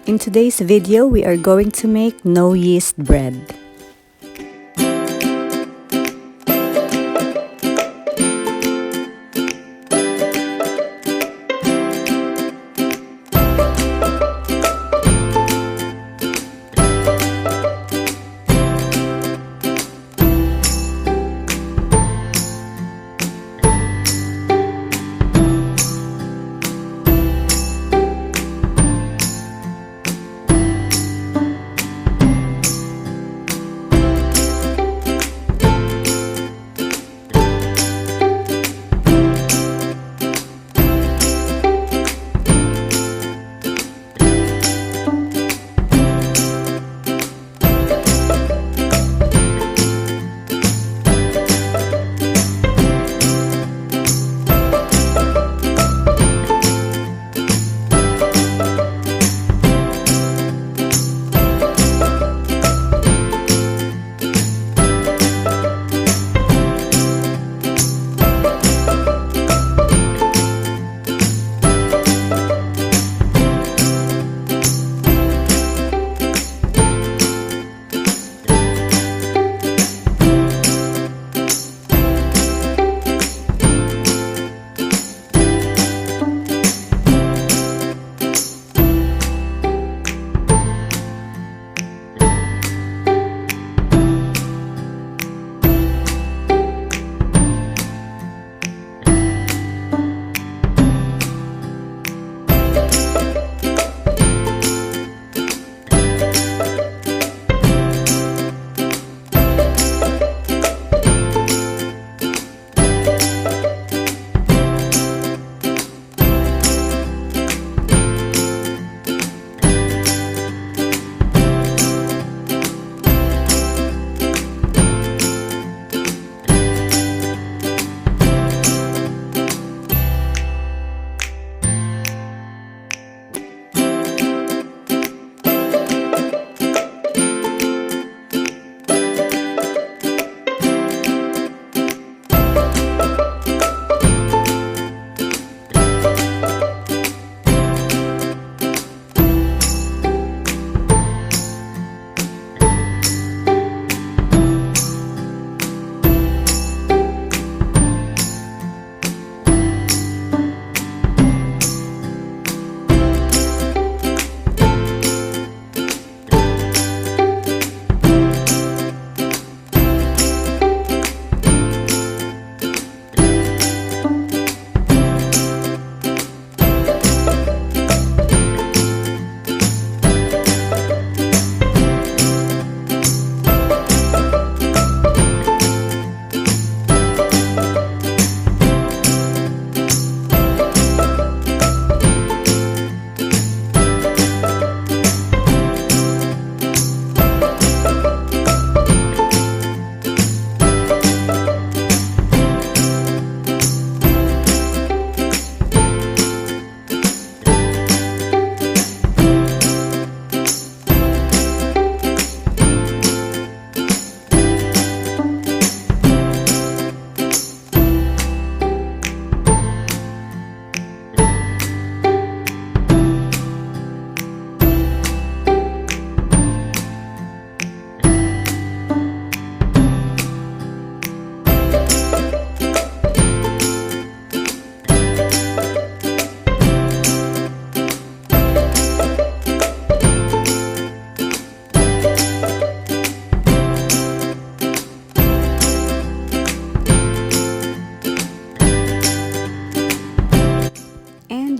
In today's video, we are going to make no yeast bread.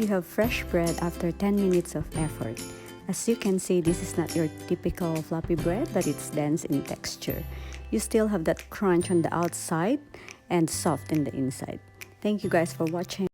Have fresh bread after 10 minutes of effort. As you can see, this is not your typical fluffy bread, but it's dense in texture. You still have that crunch on the outside and soft in the inside. Thank you guys for watching.